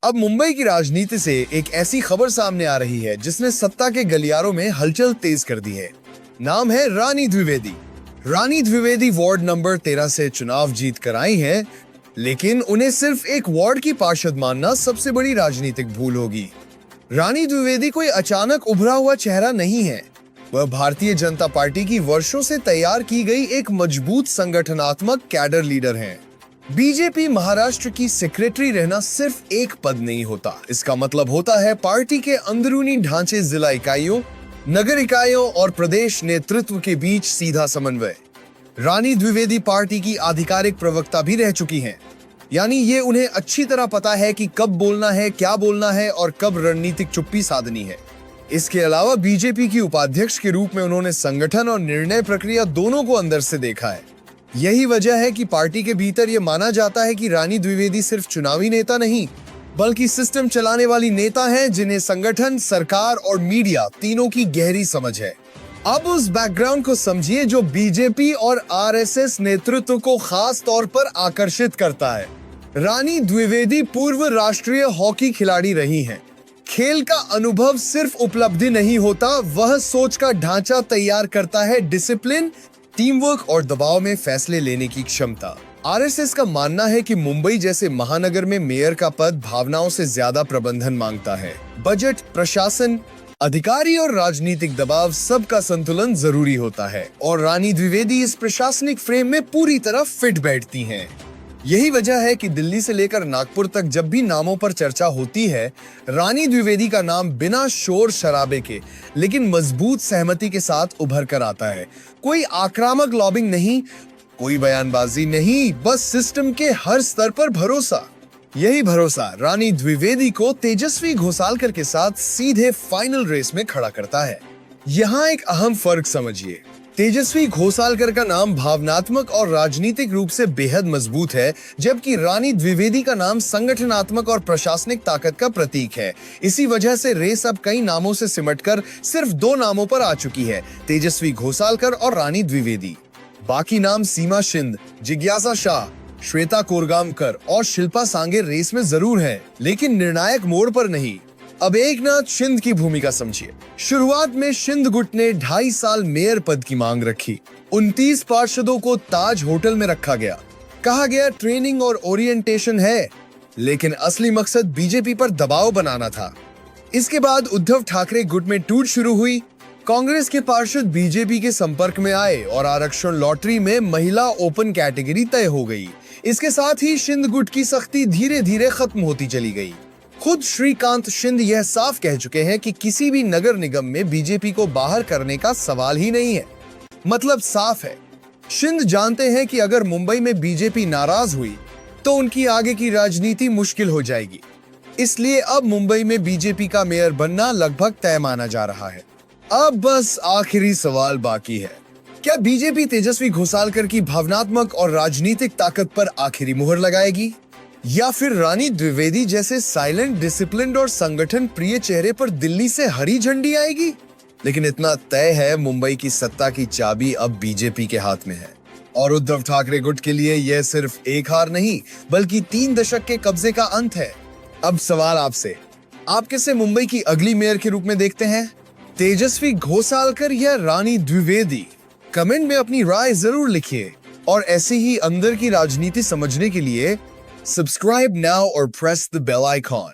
अब मुंबई की राजनीति से एक ऐसी खबर सामने आ रही है जिसने सत्ता के गलियारों में हलचल तेज कर दी है। नाम है रानी द्विवेदी। रानी द्विवेदी वार्ड नंबर 13 से चुनाव जीत कर आई हैं, लेकिन उन्हें सिर्फ एक वार्ड की पार्षद मानना सबसे बड़ी राजनीतिक भूल होगी। रानी द्विवेदी कोई अचानक उभरा हुआ चेहरा नहीं है। वह भारतीय जनता पार्टी की वर्षों से तैयार की गई एक मजबूत संगठनात्मक कैडर लीडर हैं। बीजेपी महाराष्ट्र की सेक्रेटरी रहना सिर्फ एक पद नहीं होता, इसका मतलब होता है पार्टी के अंदरूनी ढांचे, जिला इकाइयों, नगर इकाइयों और प्रदेश नेतृत्व के बीच सीधा समन्वय। रानी द्विवेदी पार्टी की आधिकारिक प्रवक्ता भी रह चुकी हैं, यानी ये उन्हें अच्छी तरह पता है कि कब बोलना है, क्या बोलना है और कब रणनीतिक चुप्पी साधनी है। इसके अलावा बीजेपी की उपाध्यक्ष के रूप में उन्होंने संगठन और निर्णय प्रक्रिया दोनों को अंदर से देखा है। यही वजह है कि पार्टी के भीतर यह माना जाता है कि रानी द्विवेदी सिर्फ चुनावी नेता नहीं, बल्कि सिस्टम चलाने वाली नेता हैं जिन्हें संगठन, सरकार और मीडिया तीनों की गहरी समझ है। अब उस बैकग्राउंड को समझिए जो बीजेपी और आरएसएस नेतृत्व को खास तौर पर आकर्षित करता है। रानी द्विवेदी पूर्व राष्ट्रीय हॉकी खिलाड़ी रही हैं। खेल का अनुभव सिर्फ उपलब्धि नहीं होता, वह सोच का ढांचा तैयार करता है, डिसिप्लिन, टीम वर्क और दबाव में फैसले लेने की क्षमता। आरएसएस का मानना है कि मुंबई जैसे महानगर में मेयर का पद भावनाओं से ज्यादा प्रबंधन मांगता है। बजट, प्रशासन, अधिकारी और राजनीतिक दबाव, सबका संतुलन जरूरी होता है और रानी द्विवेदी इस प्रशासनिक फ्रेम में पूरी तरह फिट बैठती हैं। यही वजह है कि दिल्ली से लेकर नागपुर तक जब भी नामों पर चर्चा होती है, रानी द्विवेदी का नाम बिना शोर शराबे के लेकिन मजबूत सहमति के साथ उभर कर आता है। कोई आक्रामक लॉबिंग नहीं, कोई बयानबाजी नहीं, बस सिस्टम के हर स्तर पर भरोसा। यही भरोसा रानी द्विवेदी को तेजस्वी घोसालकर के साथ सीधे फाइनल रेस में खड़ा करता है। यहाँ एक अहम फर्क समझिए। तेजस्वी घोसालकर का नाम भावनात्मक और राजनीतिक रूप से बेहद मजबूत है, जबकि रानी द्विवेदी का नाम संगठनात्मक और प्रशासनिक ताकत का प्रतीक है। इसी वजह से रेस अब कई नामों से सिमटकर सिर्फ 2 नामों पर आ चुकी है, तेजस्वी घोसालकर और रानी द्विवेदी। बाकी नाम सीमा शिंद, जिज्ञासा शाह, श्वेता कोरगामकर और शिल्पा सांगे रेस में जरूर हैं, लेकिन निर्णायक मोड़ पर नहीं। अब एकनाथ शिंदे की भूमिका समझिए। शुरुआत में शिंदे गुट ने 2.5 साल मेयर पद की मांग रखी। 29 पार्षदों को ताज होटल में रखा गया। कहा गया ट्रेनिंग और ओरिएंटेशन है, लेकिन असली मकसद बीजेपी पर दबाव बनाना था। इसके बाद उद्धव ठाकरे गुट में टूट शुरू हुई। कांग्रेस के पार्षद बीजेपी के संपर्क में आए और आरक्षण लॉटरी में महिला ओपन कैटेगरी तय हो गई। इसके साथ ही शिंदे गुट की सख्ती धीरे धीरे खत्म होती चली गई। खुद श्रीकांत शिंदे यह साफ कह चुके हैं कि किसी भी नगर निगम में बीजेपी को बाहर करने का सवाल ही नहीं है। मतलब साफ है, शिंदे जानते हैं कि अगर मुंबई में बीजेपी नाराज हुई तो उनकी आगे की राजनीति मुश्किल हो जाएगी। इसलिए अब मुंबई में बीजेपी का मेयर बनना लगभग तय माना जा रहा है। अब बस आखिरी सवाल बाकी है, क्या बीजेपी तेजस्वी घोसालकर की भावनात्मक और राजनीतिक ताकत पर आखिरी मुहर लगाएगी, या फिर रानी द्विवेदी जैसे साइलेंट, डिसिप्लिन्ड और संगठन प्रिय चेहरे पर दिल्ली से हरी झंडी आएगी? लेकिन इतना तय है, मुंबई की सत्ता की चाबी अब बीजेपी के हाथ में है और उद्धव ठाकरे गुट के लिए यह सिर्फ एक हार नहीं, बल्कि 3 दशक के कब्जे का अंत है। अब सवाल आपसे, आप किसे मुंबई की अगली मेयर के रूप में देखते हैं? तेजस्वी घोसालकर या रानी द्विवेदी? कमेंट में अपनी राय जरूर लिखिए और ऐसे ही अंदर की राजनीति समझने के लिए subscribe now or press the bell icon.